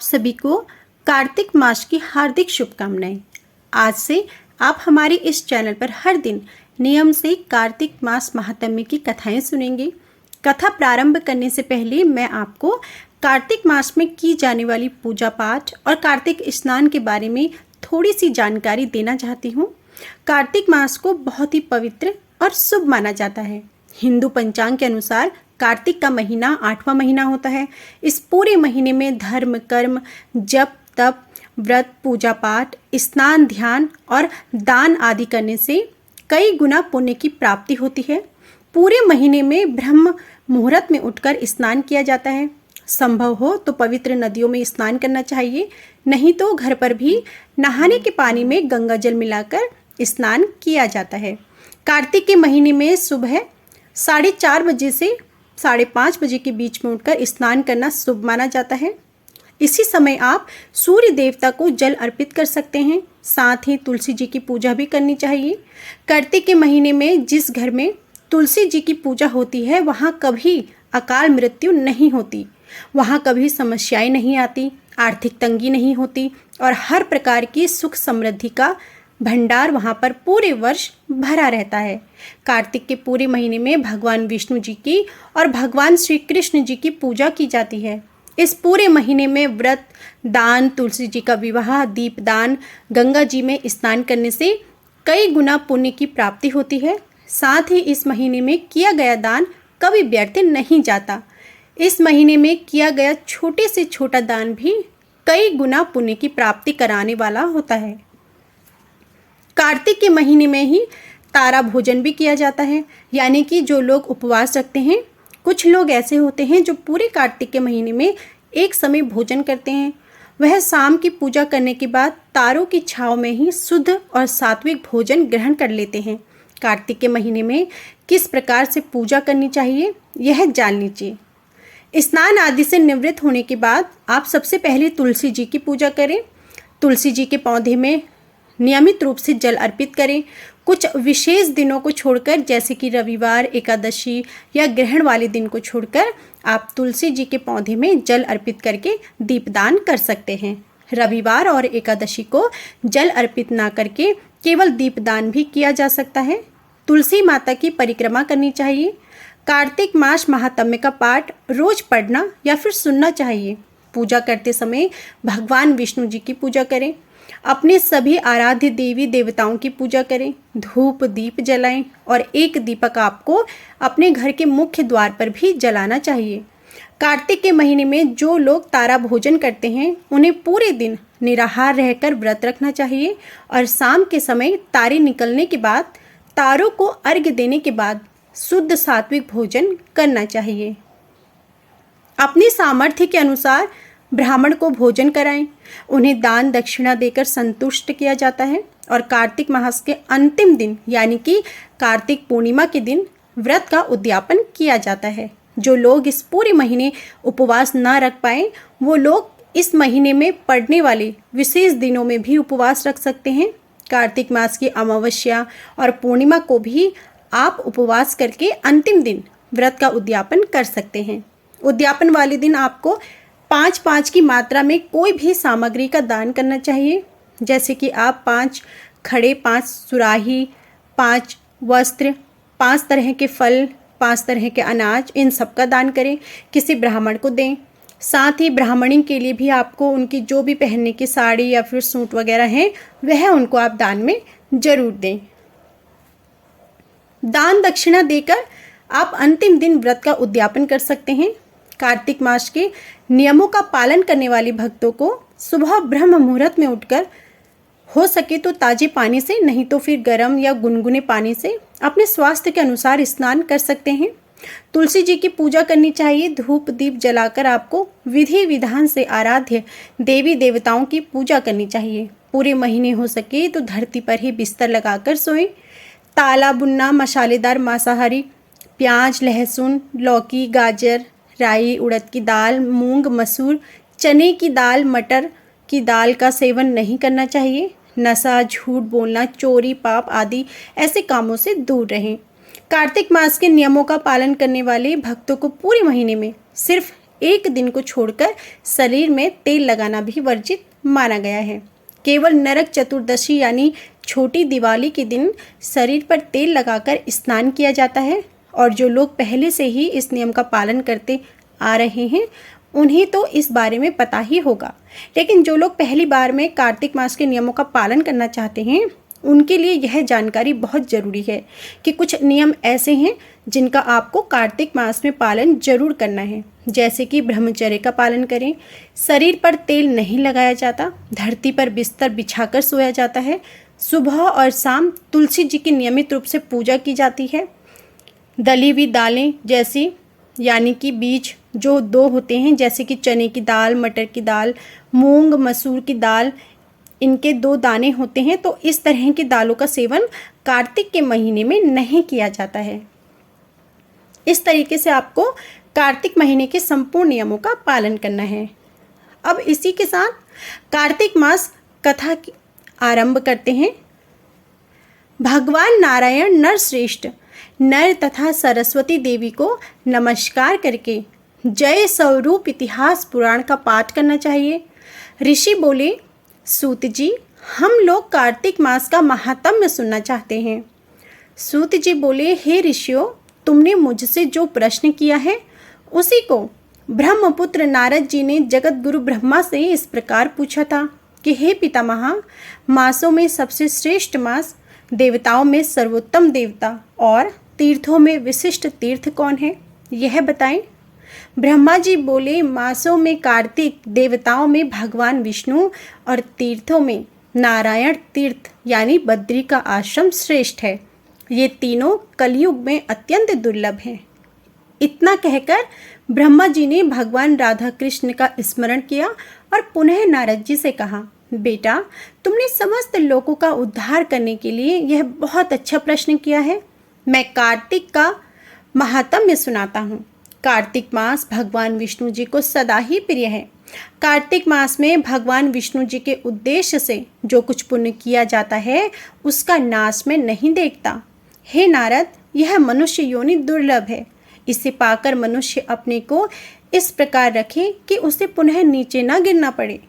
सभी को कार्तिक मास की हार्दिक शुभकामनाएं। आज से आप हमारे इस चैनल पर हर दिन नियम से कार्तिक मास महात्म्य की कथाएं सुनेंगे। कथा प्रारंभ करने से पहले मैं आपको कार्तिक मास में की जाने वाली पूजा पाठ और कार्तिक स्नान के बारे में थोड़ी सी जानकारी देना चाहती हूँ। कार्तिक मास को बहुत ही पवित्र और शुभ माना जाता है। हिंदू पंचांग के अनुसार कार्तिक का महीना 8वां महीना होता है। इस पूरे महीने में धर्म, कर्म, जप, तप, व्रत, पूजा पाठ, स्नान, ध्यान और दान आदि करने से कई गुना पुण्य की प्राप्ति होती है। पूरे महीने में ब्रह्म मुहूर्त में उठकर स्नान किया जाता है। संभव हो तो पवित्र नदियों में स्नान करना चाहिए, नहीं तो घर पर भी नहाने के पानी में गंगा जल मिलाकर स्नान किया जाता है। कार्तिक के महीने में सुबह 4:30 बजे से 5:30 बजे के बीच में उठकर स्नान करना शुभ माना जाता है। इसी समय आप सूर्य देवता को जल अर्पित कर सकते हैं। साथ ही तुलसी जी की पूजा भी करनी चाहिए। कार्तिक के महीने में जिस घर में तुलसी जी की पूजा होती है वहाँ कभी अकाल मृत्यु नहीं होती, वहाँ कभी समस्याएं नहीं आती, आर्थिक तंगी नहीं होती और हर प्रकार की सुख समृद्धि का भंडार वहाँ पर पूरे वर्ष भरा रहता है। कार्तिक के पूरे महीने में भगवान विष्णु जी की और भगवान श्री कृष्ण जी की पूजा की जाती है। इस पूरे महीने में व्रत, दान, तुलसी जी का विवाह, दीपदान, गंगा जी में स्नान करने से कई गुना पुण्य की प्राप्ति होती है। साथ ही इस महीने में किया गया दान कभी व्यर्थ नहीं जाता। इस महीने में किया गया छोटे से छोटा दान भी कई गुना पुण्य की प्राप्ति कराने वाला होता है। कार्तिक के महीने में ही तारा भोजन भी किया जाता है, यानी कि जो लोग उपवास रखते हैं। कुछ लोग ऐसे होते हैं जो पूरे कार्तिक के महीने में एक समय भोजन करते हैं। वह शाम की पूजा करने के बाद तारों की छांव में ही शुद्ध और सात्विक भोजन ग्रहण कर लेते हैं। कार्तिक के महीने में किस प्रकार से पूजा करनी चाहिए यह जान लीजिए। स्नान आदि से निवृत्त होने के बाद आप सबसे पहले तुलसी जी की पूजा करें। तुलसी जी के पौधे में नियमित रूप से जल अर्पित करें। कुछ विशेष दिनों को छोड़कर, जैसे कि रविवार, एकादशी या ग्रहण वाले दिन को छोड़कर आप तुलसी जी के पौधे में जल अर्पित करके दीपदान कर सकते हैं। रविवार और एकादशी को जल अर्पित ना करके केवल दीपदान भी किया जा सकता है। तुलसी माता की परिक्रमा करनी चाहिए। कार्तिक मास महात्म्य का पाठ रोज पढ़ना या फिर सुनना चाहिए। पूजा करते समय भगवान विष्णु जी की पूजा करें। अपने सभी आराध्य देवी देवताओं की पूजा करें। धूप दीप जलाएं और एक दीपक आपको अपने घर के मुख्य द्वार पर भी जलाना चाहिए। कार्तिक के महीने में जो लोग तारा भोजन करते हैं उन्हें पूरे दिन निराहार रहकर व्रत रखना चाहिए और शाम के समय तारे निकलने के बाद तारों को अर्घ्य देने के बाद शुद्ध सात्विक भोजन करना चाहिए। अपनी सामर्थ्य के अनुसार ब्राह्मण को भोजन कराएं। उन्हें दान दक्षिणा देकर संतुष्ट किया जाता है और कार्तिक मास के अंतिम दिन यानी कि कार्तिक पूर्णिमा के दिन व्रत का उद्यापन किया जाता है। जो लोग इस पूरे महीने उपवास ना रख पाए वो लोग इस महीने में पड़ने वाले विशेष दिनों में भी उपवास रख सकते हैं। कार्तिक मास की अमावस्या और पूर्णिमा को भी आप उपवास करके अंतिम दिन व्रत का उद्यापन कर सकते हैं। उद्यापन वाले दिन आपको 5-5 की मात्रा में कोई भी सामग्री का दान करना चाहिए, जैसे कि आप 5 खड़े, 5 सुराही, 5 वस्त्र, 5 तरह के फल, 5 तरह के अनाज, इन सब का दान करें, किसी ब्राह्मण को दें। साथ ही ब्राह्मणी के लिए भी आपको उनकी जो भी पहनने की साड़ी या फिर सूट वगैरह हैं वह उनको आप दान में जरूर दें। दान दक्षिणा देकर आप अंतिम दिन व्रत का उद्यापन कर सकते हैं। कार्तिक मास के नियमों का पालन करने वाले भक्तों को सुबह ब्रह्म मुहूर्त में उठकर हो सके तो ताजे पानी से, नहीं तो फिर गर्म या गुनगुने पानी से अपने स्वास्थ्य के अनुसार स्नान कर सकते हैं। तुलसी जी की पूजा करनी चाहिए। धूप दीप जलाकर आपको विधि विधान से आराध्य देवी देवताओं की पूजा करनी चाहिए। पूरे महीने हो सके तो धरती पर ही बिस्तर लगाकर सोएं। ताला बुनना, मसालेदार मांसाहारी, प्याज, लहसुन, लौकी, गाजर, राई, उड़द की दाल, मूंग, मसूर, चने की दाल, मटर की दाल का सेवन नहीं करना चाहिए। नशा, झूठ बोलना, चोरी, पाप आदि ऐसे कामों से दूर रहें। कार्तिक मास के नियमों का पालन करने वाले भक्तों को पूरे महीने में सिर्फ एक दिन को छोड़कर शरीर में तेल लगाना भी वर्जित माना गया है। केवल नरक चतुर्दशी यानी छोटी दिवाली के दिन शरीर पर तेल लगाकर स्नान किया जाता है, और जो लोग पहले से ही इस नियम का पालन करते आ रहे हैं उन्हें तो इस बारे में पता ही होगा। लेकिन जो लोग पहली बार में कार्तिक मास के नियमों का पालन करना चाहते हैं उनके लिए यह जानकारी बहुत ज़रूरी है कि कुछ नियम ऐसे हैं जिनका आपको कार्तिक मास में पालन जरूर करना है। जैसे कि ब्रह्मचर्य का पालन करें, शरीर पर तेल नहीं लगाया जाता, धरती पर बिस्तर बिछाकर सोया जाता है, सुबह और शाम तुलसी जी की नियमित रूप से पूजा की जाती है, दली हुई दालें जैसी यानी कि बीज जो दो होते हैं जैसे कि चने की दाल, मटर की दाल, मूंग मसूर की दाल, इनके 2 दाने होते हैं, तो इस तरह की दालों का सेवन कार्तिक के महीने में नहीं किया जाता है। इस तरीके से आपको कार्तिक महीने के संपूर्ण नियमों का पालन करना है। अब इसी के साथ कार्तिक मास कथा की आरंभ करते हैं। भगवान नारायण नरश्रेष्ठ नर तथा सरस्वती देवी को नमस्कार करके जय स्वरूप इतिहास पुराण का पाठ करना चाहिए। ऋषि बोले, सूत जी, हम लोग कार्तिक मास का महात्म्य सुनना चाहते हैं। सूत जी बोले, हे ऋषियों, तुमने मुझसे जो प्रश्न किया है उसी को ब्रह्मपुत्र नारद जी ने जगत गुरु ब्रह्मा से इस प्रकार पूछा था कि हे पितामह, मासों में सबसे श्रेष्ठ मास, देवताओं में सर्वोत्तम देवता और तीर्थों में विशिष्ट तीर्थ कौन है, यह बताएं। ब्रह्मा जी बोले, मासों में कार्तिक, देवताओं में भगवान विष्णु और तीर्थों में नारायण तीर्थ यानी बद्री का आश्रम श्रेष्ठ है। ये तीनों कलयुग में अत्यंत दुर्लभ हैं। इतना कहकर ब्रह्मा जी ने भगवान राधा कृष्ण का स्मरण किया और पुनः नारद जी से कहा, बेटा, तुमने समस्त लोगों का उद्धार करने के लिए यह बहुत अच्छा प्रश्न किया है। मैं कार्तिक का महात्म्य सुनाता हूँ। कार्तिक मास भगवान विष्णु जी को सदा ही प्रिय है। कार्तिक मास में भगवान विष्णु जी के उद्देश्य से जो कुछ पुण्य किया जाता है उसका नाश में नहीं देखता। हे नारद, यह मनुष्य योनि दुर्लभ है। इसे पाकर मनुष्य अपने को इस प्रकार रखे कि उसे पुनः नीचे न गिरना पड़े।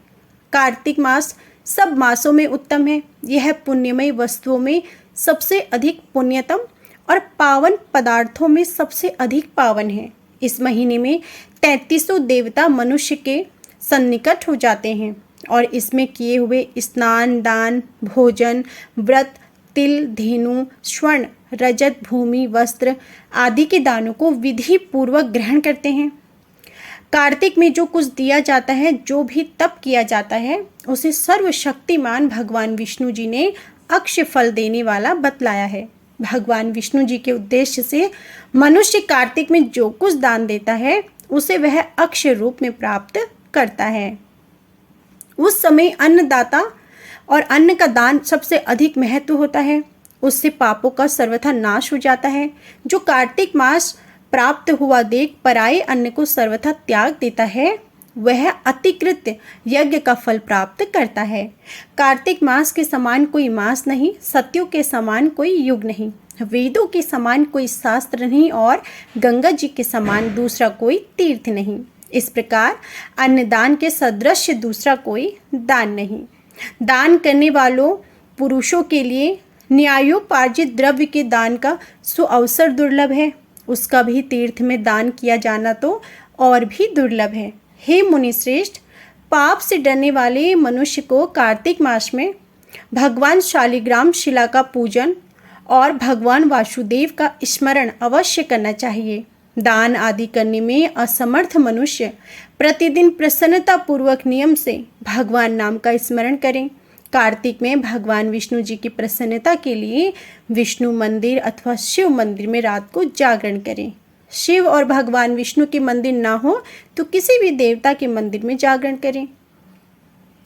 कार्तिक मास सब मासों में उत्तम है। यह पुण्यमय वस्तुओं में सबसे अधिक पुण्यतम और पावन पदार्थों में सबसे अधिक पावन है। इस महीने में 3300 देवता मनुष्य के सन्निकट हो जाते हैं और इसमें किए हुए स्नान, दान, भोजन, व्रत, तिल, धेनु, स्वर्ण, रजत, भूमि, वस्त्र आदि के दानों को विधि पूर्वक ग्रहण करते हैं। कार्तिक में जो कुछ दिया जाता है, जो भी तप किया जाता है, उसे सर्वशक्तिमान भगवान विष्णु जी ने अक्षय फल देने वाला बतलाया है। भगवान विष्णु जी के उद्देश्य से मनुष्य कार्तिक में जो कुछ दान देता है उसे वह अक्षय रूप में प्राप्त करता है। उस समय अन्नदाता और अन्न का दान सबसे अधिक महत्व होता है। उससे पापों का सर्वथा नाश हो जाता है। जो कार्तिक मास प्राप्त हुआ देख पराये अन्न को सर्वथा त्याग देता है वह अतिकृत यज्ञ का फल प्राप्त करता है। कार्तिक मास के समान कोई मास नहीं, सत्यों के समान कोई युग नहीं, वेदों के समान कोई शास्त्र नहीं और गंगा जी के समान दूसरा कोई तीर्थ नहीं। इस प्रकार अन्नदान के सदृश दूसरा कोई दान नहीं। दान करने वालों पुरुषों के लिए न्यायोपार्जित द्रव्य के दान का सुअवसर दुर्लभ है। उसका भी तीर्थ में दान किया जाना तो और भी दुर्लभ है। हे मुनि श्रेष्ठ, पाप से डरने वाले मनुष्य को कार्तिक मास में भगवान शालिग्राम शिला का पूजन और भगवान वासुदेव का स्मरण अवश्य करना चाहिए। दान आदि करने में असमर्थ मनुष्य प्रतिदिन प्रसन्नता पूर्वक नियम से भगवान नाम का स्मरण करें। कार्तिक में भगवान विष्णु जी की प्रसन्नता के लिए विष्णु मंदिर अथवा शिव मंदिर में रात को जागरण करें। शिव और भगवान विष्णु के मंदिर ना हो तो किसी भी देवता के मंदिर में जागरण करें।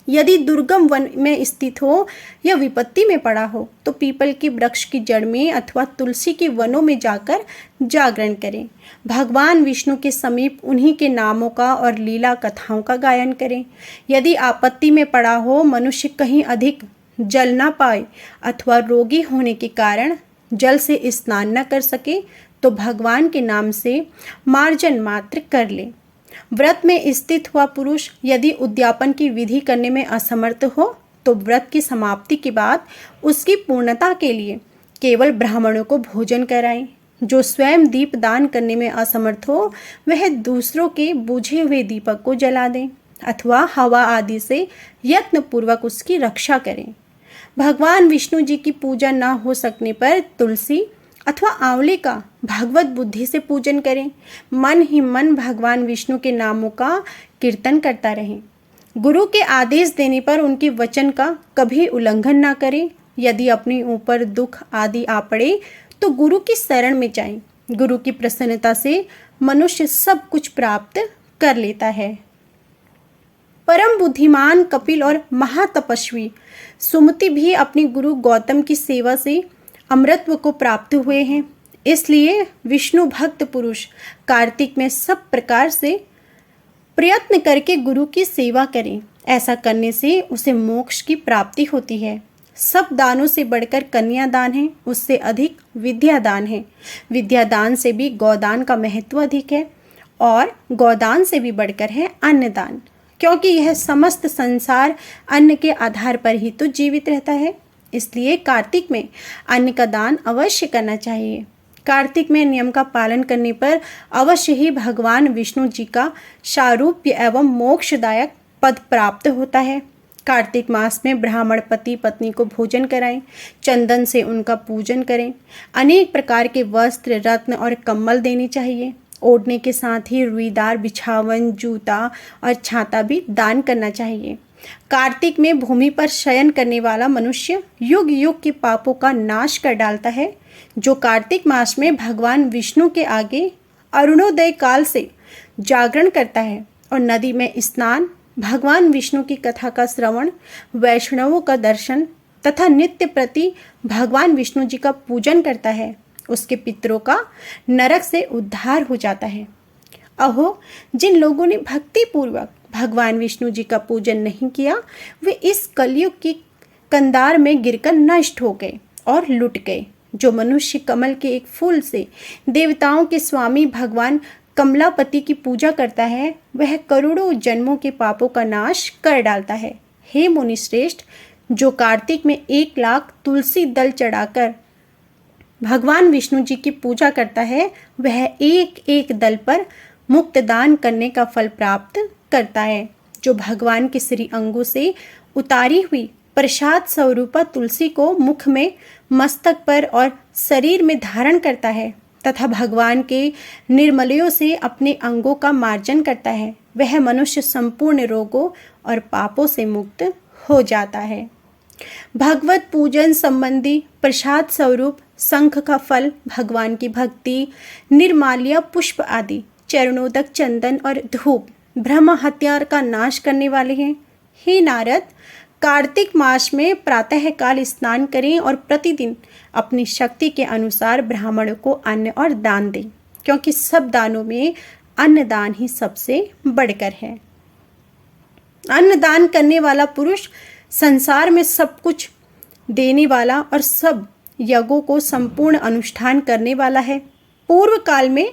यदि दुर्गम वन में स्थित हो या विपत्ति में पड़ा हो तो पीपल के वृक्ष की जड़ में अथवा तुलसी के वनों में जाकर जागरण करें। भगवान विष्णु के समीप उन्हीं के नामों का और लीला कथाओं का गायन करें। यदि आपत्ति में पड़ा हो, मनुष्य कहीं अधिक जल ना पाए अथवा रोगी होने के कारण जल से स्नान न कर सके तो भगवान के नाम से मार्जन मात्र कर ले। व्रत में स्थित हुआ पुरुष यदि उद्यापन की विधि करने में असमर्थ हो तो व्रत की समाप्ति के बाद उसकी पूर्णता के लिए केवल ब्राह्मणों को भोजन कराएं। जो स्वयं दीप दान करने में असमर्थ हो वह दूसरों के बुझे हुए दीपक को जला दें अथवा हवा आदि से यत्न पूर्वक उसकी रक्षा करें। भगवान विष्णु जी की पूजा न हो सकने पर तुलसी अथवा आंवले का भगवत बुद्धि से पूजन करें। मन ही मन भगवान विष्णु के नामों का कीर्तन करता रहें। गुरु के आदेश देने पर उनके वचन का कभी उल्लंघन ना करें। यदि अपने ऊपर दुख आदि आ पड़े तो गुरु की शरण में जाएं। गुरु की प्रसन्नता से मनुष्य सब कुछ प्राप्त कर लेता है। परम बुद्धिमान कपिल और महातपस्वी सुमति भी अपने गुरु गौतम की सेवा से अमृतत्व को प्राप्त हुए हैं। इसलिए विष्णु भक्त पुरुष कार्तिक में सब प्रकार से प्रयत्न करके गुरु की सेवा करें। ऐसा करने से उसे मोक्ष की प्राप्ति होती है। सब दानों से बढ़कर कन्यादान है, उससे अधिक विद्यादान है। विद्यादान से भी गौदान का महत्व अधिक है और गौदान से भी बढ़कर है अन्नदान, क्योंकि यह समस्त संसार अन्न के आधार पर ही तो जीवित रहता है। इसलिए कार्तिक में अन्न का दान अवश्य करना चाहिए। कार्तिक में नियम का पालन करने पर अवश्य ही भगवान विष्णु जी का सारूप्य एवं मोक्षदायक पद प्राप्त होता है। कार्तिक मास में ब्राह्मण पति पत्नी को भोजन कराएं, चंदन से उनका पूजन करें, अनेक प्रकार के वस्त्र रत्न और कम्बल देने चाहिए। ओढ़ने के साथ ही रुईदार बिछावन जूता और छाता भी दान करना चाहिए। कार्तिक में भूमि पर शयन करने वाला मनुष्य युग युग के पापों का नाश कर डालता है। जो कार्तिक मास में भगवान विष्णु के आगे अरुणोदय काल से जागरण करता है और नदी में स्नान, भगवान विष्णु की कथा का श्रवण, वैष्णवों का दर्शन तथा नित्य प्रति भगवान विष्णु जी का पूजन करता है, उसके पितरों का नरक से उद्धार हो जाता है। अहो, जिन लोगों ने भक्ति पूर्वक भगवान विष्णु जी का पूजन नहीं किया वे इस कलयुग की कंदार में गिरकर नष्ट हो गए और लुट गए। जो मनुष्य कमल के एक फूल से देवताओं के स्वामी भगवान कमलापति की पूजा करता है वह करोड़ों जन्मों के पापों का नाश कर डालता है। हे मुनि श्रेष्ठ, जो कार्तिक में 1 लाख तुलसी दल चढ़ाकर भगवान विष्णु जी की पूजा करता है वह एक एक दल पर मुक्त दान करने का फल प्राप्त करता है। जो भगवान के श्री अंगों से उतारी हुई प्रसाद स्वरूपा तुलसी को मुख में, मस्तक पर और शरीर में धारण करता है तथा भगवान के निर्मलयों से अपने अंगों का मार्जन करता है वह मनुष्य संपूर्ण रोगों और पापों से मुक्त हो जाता है। भगवत पूजन संबंधी प्रसाद स्वरूप शंख का फल भगवान की भक्ति, निर्माल्य पुष्प आदि, चरणोदक चंदन और धूप ब्रह्म हत्यार का नाश करने वाले हैं। हे नारद, कार्तिक मास में प्रातः काल स्नान करें और प्रतिदिन अपनी शक्ति के अनुसार ब्राह्मणों को अन्न और दान दें, क्योंकि सब दानों में अन्नदान ही सबसे बढ़कर है। अन्नदान करने वाला पुरुष संसार में सब कुछ देने वाला और सब यज्ञों को संपूर्ण अनुष्ठान करने वाला है। पूर्व काल में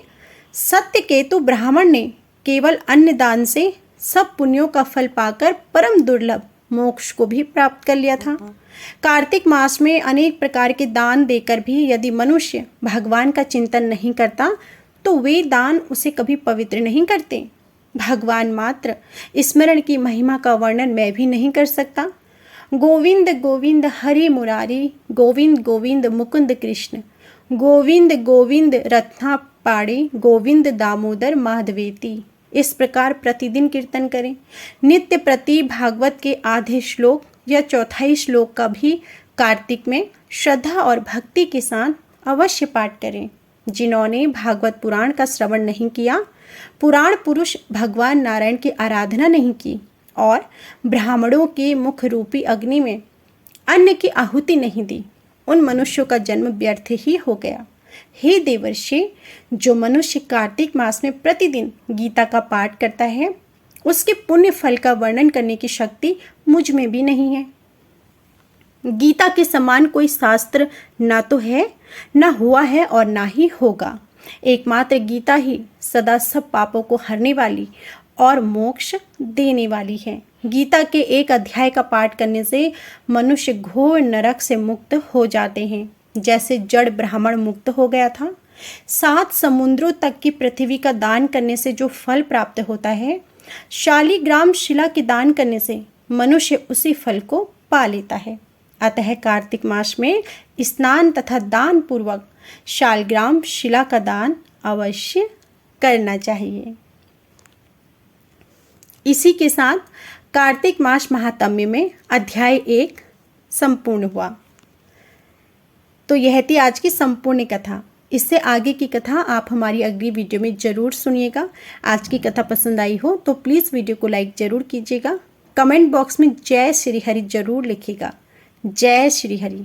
सत्यकेतु ब्राह्मण ने केवल अन्नदान से सब पुण्यों का फल पाकर परम दुर्लभ मोक्ष को भी प्राप्त कर लिया था। कार्तिक मास में अनेक प्रकार के दान देकर भी यदि मनुष्य भगवान का चिंतन नहीं करता तो वे दान उसे कभी पवित्र नहीं करते। भगवान मात्र स्मरण की महिमा का वर्णन मैं भी नहीं कर सकता। गोविंद गोविंद हरि मुरारी, गोविंद गोविंद मुकुंद कृष्ण, गोविंद गोविंद रत्नापाड़ी, गोविंद दामोदर माधवेती। इस प्रकार प्रतिदिन कीर्तन करें। नित्य प्रति भागवत के आधे श्लोक या चौथाई श्लोक का भी कार्तिक में श्रद्धा और भक्ति के साथ अवश्य पाठ करें। जिन्होंने भागवत पुराण का श्रवण नहीं किया, पुराण पुरुष भगवान नारायण की आराधना नहीं की और ब्राह्मणों के मुख रूपी अग्नि में अन्न की आहुति नहीं दी, उन मनुष्यों का जन्म व्यर्थ ही हो गया। हे देवर्षि, जो मनुष्य कार्तिक मास में प्रतिदिन गीता का पाठ करता है उसके पुण्य फल का वर्णन करने की शक्ति मुझ में भी नहीं है। गीता के समान कोई शास्त्र ना तो है, ना हुआ है और ना ही होगा। एकमात्र गीता ही सदा सब पापों को हरने वाली और मोक्ष देने वाली है। गीता के एक अध्याय का पाठ करने से मनुष्य घोर नरक से मुक्त हो जाते हैं, जैसे जड़ ब्राह्मण मुक्त हो गया था। 7 समुद्रों तक की पृथ्वी का दान करने से जो फल प्राप्त होता है, शालिग्राम शिला के दान करने से मनुष्य उसी फल को पा लेता है। अतः कार्तिक मास में स्नान तथा दान पूर्वक शालिग्राम शिला का दान अवश्य करना चाहिए। इसी के साथ कार्तिक मास महात्म्य में अध्याय 1 संपूर्ण हुआ। तो यह थी आज की संपूर्ण कथा। इससे आगे की कथा आप हमारी अगली वीडियो में ज़रूर सुनिएगा। आज की कथा पसंद आई हो तो प्लीज़ वीडियो को लाइक ज़रूर कीजिएगा। कमेंट बॉक्स में जय श्री हरि ज़रूर लिखिएगा। जय श्री हरि।